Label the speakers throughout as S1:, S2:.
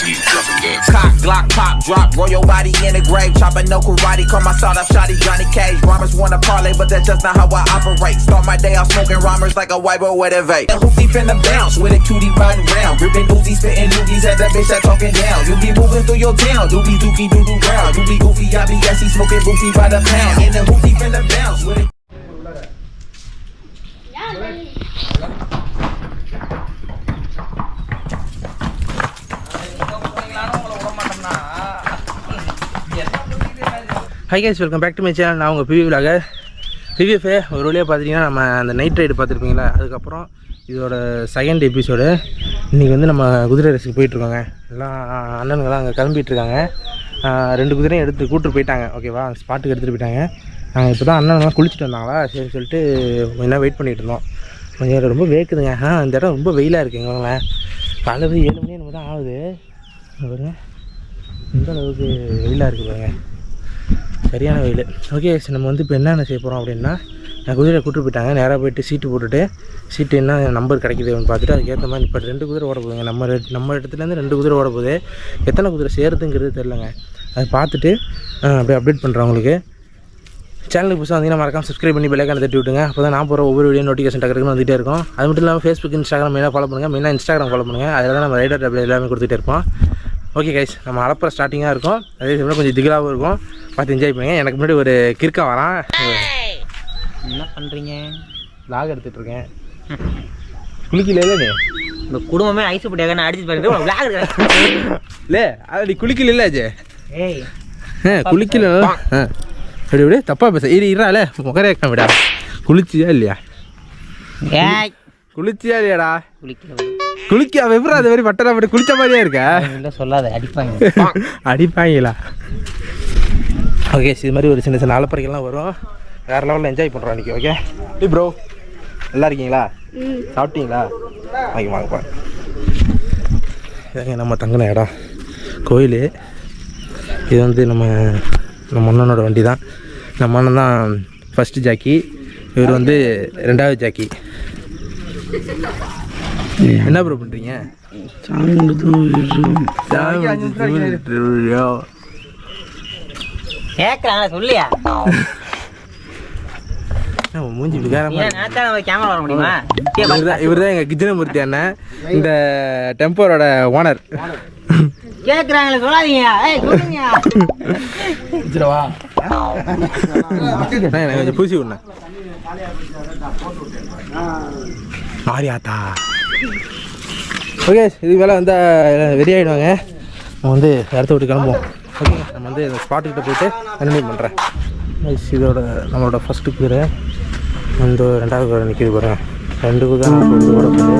S1: Cock, Glock, pop, drop, roll your body in the grave. Chopping no karate, call my sawed off shotty Johnny Cage. Rhymers wanna parlay, but that's just not how I operate. Start my day off smoking rhymers like a white boy with a vape. Hoopty finna bounce with a cutie riding round. Gripping Uzi, spitting loogies at that bitch that talking down. You be moving through your town, doobie dookie doo doo ground. You be goofy, I be gassy, smoking boofy by the pound. And the hoopty finna bounce with it.
S2: Hi guys, welcome back to my channel. நான் உங்கள் PV vlogger. பிவிஎஃபே ஒரு வழியாக பார்த்துட்டிங்கன்னா நம்ம அந்த night ride பார்த்துருப்பீங்களா, அதுக்கப்புறம் இதோட second episode. இன்றைக்கி வந்து நம்ம குதிரை ரேஸுக்கு போயிட்டுருக்கோங்க. எல்லாம் அண்ணனுங்களாம் அங்கே கிளம்பிகிட்ருக்காங்க. 2 குதிரையும் எடுத்து கூப்பிட்டு போயிட்டாங்க. ஓகேவா, ஸ்பாட்டுக்கு எடுத்துகிட்டு போயிட்டாங்க. நாங்கள் இப்போ தான் அண்ணனுங்களாம் குளிச்சுட்டு வந்தாங்களா, சரி சொல்லிட்டு கொஞ்சம் வெயிட் பண்ணிகிட்டு இருந்தோம். கொஞ்சம் ரொம்ப வேக்குதுங்க. இந்த இடம் ரொம்ப வெயிலாக இருக்குங்க. காலையில் 7 மணி நம்ம தான் ஆகுது பாருங்க. இந்த அளவுக்கு வெயிலாக இருக்குது பாருங்க, சரியான வெயில். ஓகே, சரி நம்ம வந்து இப்போ என்னென்ன செய்ய போகிறோம் அப்படின்னா, குதிரை கூப்பிட்டு போயிட்டாங்க. நேராக போய்ட்டு சீட்டு போட்டுட்டு, சீட்டு என்ன நம்பர் கிடைக்குதுன்னு பார்த்துட்டு அதுக்கேற்ற மாதிரி இப்போ 2 குதிரை ஓட போகுதுங்க. நம்ம இடத்துலேருந்து 2 குதிரை ஓட போகுது. எத்தனை குதிரை சேருதுங்கிறது தெரிலங்க. அதை பார்த்துட்டு அப்படியே அப்டேட் பண்ணுறேன் உங்களுக்கு. சேனலுக்கு புதுசாக வந்தீங்கன்னா மறக்காம சப்ஸ்கிரைப் பண்ணி பெல்லைக்கான தட்டி விட்டுங்க. அப்போ தான் நான் போகிற ஒவ்வொரு வீடியோ நோட்டிஃபிகேஷன் டக்குன்னு வந்துகிட்டே இருக்கும். அது மட்டும் இல்லாமல் ஃபேஸ்புக், இன்ஸ்டாகிராம் மெயினாக ஃபாலோ பண்ணுங்கள். மெயினாக இன்ஸ்டாகிராம் ஃபாலோ பண்ணுங்கள். அதில் தான் நம்ம ரைடர் டேப்ல எல்லாமே கொடுத்துட்டே இருப்போம். ஓகே கைஸ், நம்ம அளப்புற ஸ்டார்டிங்காக இருக்கும். அதே சமயம் கொஞ்சம் திகிலாகவும் இருக்கும். பார்த்து என்ஜாய் பண்ணுங்க. எனக்கு முன்னாடி ஒரு கிறுக்கா வரான். என்ன பண்ணுறீங்க? லாக் எடுத்துகிட்ருக்கேன். குளிக்கல இல்லை நீ?
S3: இந்த குடும்பமே ஐஸ் போட்டியாக அடிச்சு பாருங்க.
S2: இல்லை அது நீ குளிக்கல இல்லை அஜய்? குளிக்கல. அப்படி அப்படியே தப்பாக பேச இறால முகரே விடா. குளிச்சியா இல்லையா? குளிச்சியா இல்லையாடா? குளிக்க எப்படி அது மாதிரி பட்டரா போட்டு குளிச்ச மாதிரியே இருக்கா?
S3: சொல்லாத, அடிப்பாங்க.
S2: அடிப்பாங்களா? ஓகே, இது மாதிரி ஒரு சின்ன அலப்பறைகள்லாம் வரும். வேறு லெவலில் என்ஜாய் பண்ணுறோம் அன்றைக்கி. ஓகே டி ப்ரோ, நல்லா இருக்கீங்களா? சாப்பிட்டீங்களா? வாங்கி வாங்கப்பா. இதாங்க நம்ம தங்கின இடம், கோயில். இது வந்து நம்ம அண்ணனோட வண்டி தான். நம்ம அண்ணன் தான் ஃபஸ்ட்டு ஜாக்கி, இவர் வந்து 2வது ஜாக்கி. என்ன ப்ரோ பண்ணுறீங்க?
S3: சொல்லியா
S2: மூஞ்சி
S3: கேமரா வர முடியுமா?
S2: இவர் தான் எங்கள் கிருஷ்ணமூர்த்தி அண்ணன், இந்த டெம்போரோட ஓனர்.
S3: கேட்குறாங்களே, சொல்லாதீங்க.
S2: எனக்கு கொஞ்சம் பூசி விடணும். மாரியாத்தா. ஓகே, இதுக்கு மேலே வந்தால் வெறி ஆகிடுவாங்க. நம்ம வந்து இடத்த விட்டு கிளம்புவோம். ஓகே, நம்ம வந்து இந்த ஸ்பாட்டுக்கிட்ட போய்ட்டு கண்டினியூ பண்ணுறேன். இதோட நம்மளோட ஃபஸ்ட்டு குதிரை வந்து 2வது குதிரை நிற்கிது பாருங்க. 2 குதிரை நம்ம ஓட போகுது.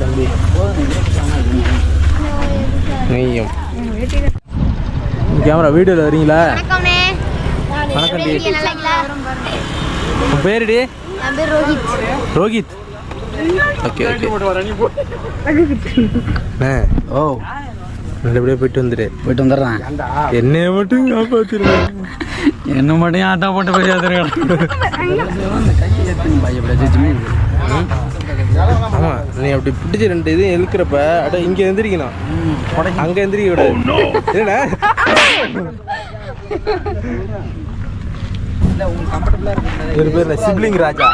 S2: தம்பி நெய்யும் கேமரா வீடியோவில் வரீங்களா? வணக்கம் டி. உன் பேருடி? ரோஹித். Okay okay. ஓ, நல்லபடியாக போயிட்டு வந்துடுறேன். என்னைய மட்டும் காப்பாற்றிடுவேன்.
S3: என்ன மட்டும் ஆட்டா போட்டு போய்
S2: ஆமாம், நீ அப்படி பிடிச்சி 2 இதையும் இழுக்கிறப்ப அட இங்கே எந்திரிக்கணும், அங்கே எந்திரிக்க விடாது. என்னடா இவர் பேர் சிப்ளிங் ராஜா.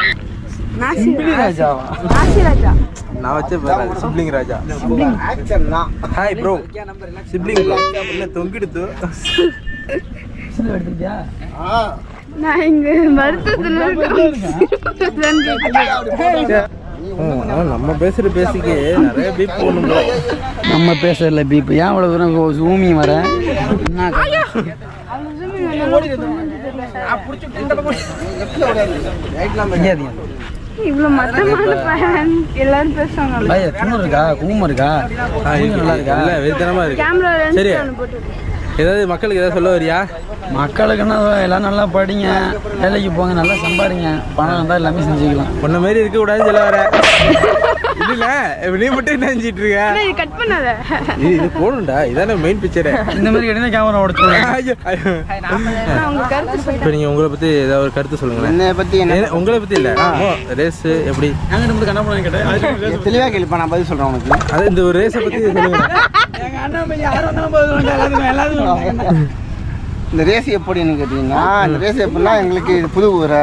S2: நான் வச்ச பேர் sibling Raja. Hi bro, sibling bro. என்ன தொங்கிடுது?
S4: நான் இங்க மருத்துவத்துல
S2: நம்ம பேசுற பேசிக்கு நிறைய பீப் போடணும்.
S5: நம்ம பேசுறதுல பீப் ஏன் இவ்வளவு தூரம் ஜூமி வர?
S4: இவ்வளவு மட்டமான எல்லாரும் பேசுவாங்க.
S5: இருக்கா கூம இருக்கா நல்லா இருக்கா?
S2: இல்ல வெறித்தனமா இருக்கு.
S4: கேமரா
S2: சரி, ஏதாவது மக்களுக்கு ஏதாவது சொல்ல வரியா?
S5: மக்களுக்குன்னா எல்லாம் நல்லா படிங்க, வேலைக்கு போங்க, நல்லா சம்பாதிங்க, பணம் இருந்தால் எல்லாமே செஞ்சுக்கலாம்.
S2: உன்ன மாதிரி இருக்க கூடாதுன்னு சொல்ல வர. இல்ல நீ மட்டும் என்ன செஞ்சிட்டு இருக்க?
S4: கட் பண்ணாத.
S2: இது போடும்டா, இதானே மெயின் பிக்சர்.
S5: இந்த மாதிரி கிடையாது கேமரா ஓடுச்சு.
S2: இப்போ நீங்க உங்களை பத்தி ஏதாவது ஒரு கருத்து சொல்லுங்களேன்.
S5: என்னை பத்தி
S2: உங்களை பத்தி இல்ல, ரேஸ் எப்படி
S5: கேட்டேன் தெளிவாக கேள்விப்பா, நான் பதில் சொல்றேன் உனக்கு.
S2: அது இந்த ஒரு ரேஸை பத்தி சொல்லுங்க.
S5: இந்த ரேஸ் எப்படின்னு கேட்டீங்கன்னா, இந்த ரேஸ் எப்படின்னா எங்களுக்கு இது புது குதிரை,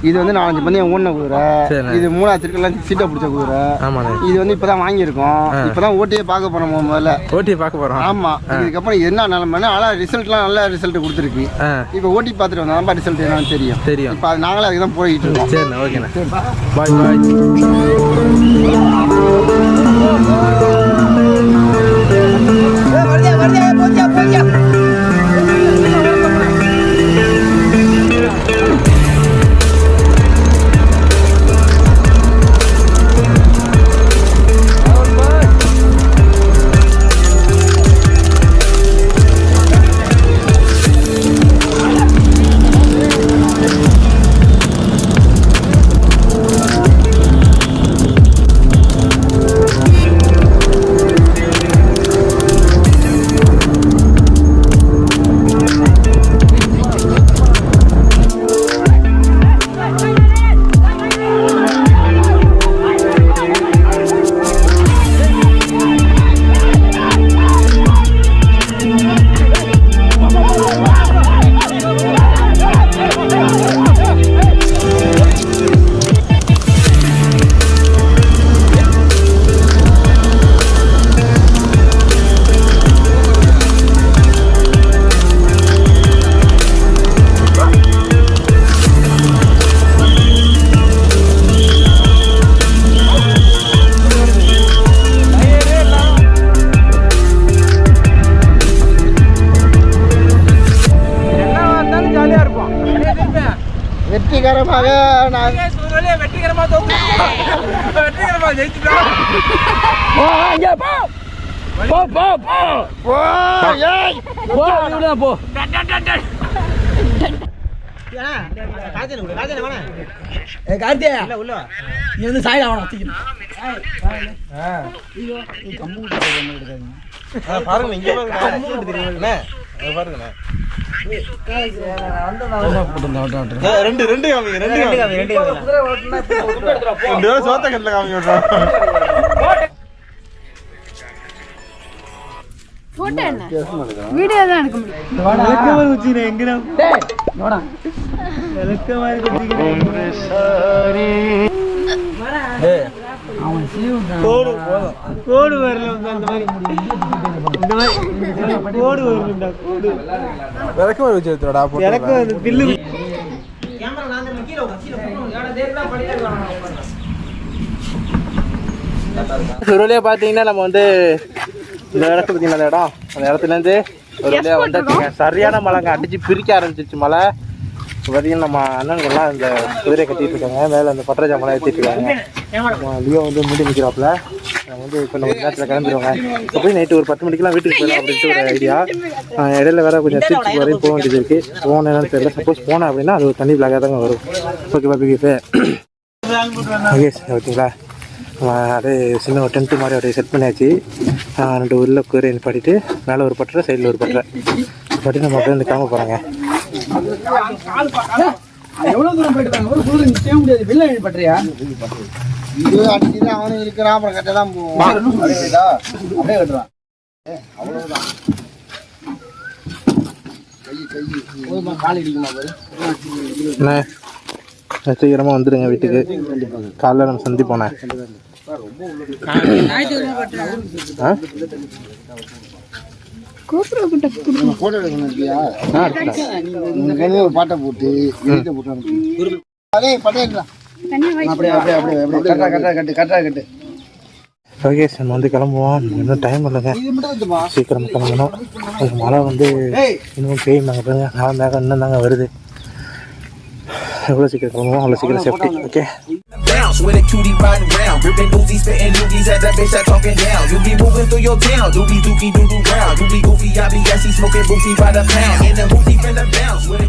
S5: இது வந்து 4-5 பந்தயம் ஓடின குதிரை, இது 3ஆவது திருக்கெல்லாம் சீட்டை பிடிச்ச குதிரை. இது வந்து இப்பதான் வாங்கியிருக்கோம், இப்பதான் ஓட்டியே பார்க்க போறோம். முதல்ல ஓட்டியே பார்க்க போறோம். ஆமா, இதுக்கப்புறம் என்ன நிலைமைன்னா, ஆனால் ரிசல்ட்லாம் நல்ல ரிசல்ட் கொடுத்துருக்கு. இப்போ ஓட்டி பார்த்துட்டு வந்தா ரிசல்ட் என்னன்னு தெரியும். இப்போ அது நாங்களே அதுக்கு தான் போயிட்டு இருக்கோம்.
S2: சரிண்ணா, ஓகேண்ணா, பாய் பாய்.
S4: வீடியோ தான் எடுக்க முடியும்.
S3: கோடு வரல அந்த மாதிரி கோடு வரல
S2: விளக்கு வர வச்சுடா
S3: எனக்கு அந்த பில்லு
S2: சுருளியா பாத்தீங்கன்னா நம்ம வந்து இந்த இடத்துல பார்த்தீங்கன்னா அந்த இடம், அந்த இடத்துலேருந்து ஒரு வழியா வந்தாச்சுங்க. சரியான மழைங்க, அடிச்சு பிரிக்க ஆரம்பிச்சிருச்சு மழை. பார்த்தீங்கன்னா நம்ம அண்ணன்கள்லாம் இந்த குதிரையை கட்டிட்டு இருக்காங்க, மேலே அந்த பட்டரை ஜாமெல்லாம் ஏற்றிட்டு இருக்காங்க. லியோ வந்து மூடி நிற்கிறாப்புல. நம்ம வந்து இப்போ நம்ம நேரத்தில் கிளம்பிடுவாங்க. அப்படி நைட்டு ஒரு 10 மணிக்கெலாம் வீட்டுக்கு போயிடலாம் அப்படின்ட்டு ஒரு ஐடியா. இடையில வேறு கொஞ்சம் திருச்சி வரையும் போக வேண்டியது இருக்குது. போனேன்னு என்னன்னு தெரியல. சப்போஸ் போனேன் அப்படின்னா அது ஒரு தனி விளாக தாங்க வரும். ஓகேப்பா பிகே ஓகேங்களா. அப்படியே சின்ன ஒரு டென்ட்டு மாதிரி அப்படியே செட் பண்ணியாச்சு. 2 உள்ள குதிரை நிப்பாட்டிட்டு மேலே ஒரு பட்டரை சைடில் ஒரு பட்டரை பட்டி நம்ம அப்படியே வந்து கிளம்ப போகிறாங்க.
S5: எவ்வளோ தூரம் போயிட்டு செய்ய முடியாது. வெளில பட்டறையா இது அடிச்சு தான் அவனும் இருக்கிறான். அப்புறம் கட்டெல்லாம் போவான். அப்படியே கட்டுறான். அவ்வளோதான் கால் இடிக்குமா பாரு.
S2: அண்ணே சீக்கிரமாக வந்துடுங்க வீட்டுக்கு. காலைல நம்ம சந்திப்போண்ணே.
S5: போட்டோ எடுக்கணும் இருக்கியா? ஒரு பாட்டை போட்டு எழுத்த போட்டு அனுப்பு. அதே பட்டையா அப்படியே அப்படியே அப்படியே அப்படியே கட்டா கட்டு.
S2: ஓகே சார், நம்ம வந்து கிளம்புவோம். இன்னும் டைம் இல்லைங்க, சீக்கிரமாக கிளம்பணும். அது மழை வந்து இன்னும் பெய்யுமாங்க பாருங்க. மழை மேகம் இன்னும் தாங்க வருது. எவ்வளோ சீக்கிரம் கிளம்புவோம் அவ்வளோ சீக்கிரம் safety. Okay
S1: Bounce with a cutie riding round, ripping Uzis, spitting loogies at that bitch that talking down. You be moving through your town, doobie dookie doo doo round. You be goofy, I be gassy, smoking boofy by the pound. In the hoopty finna bounce with a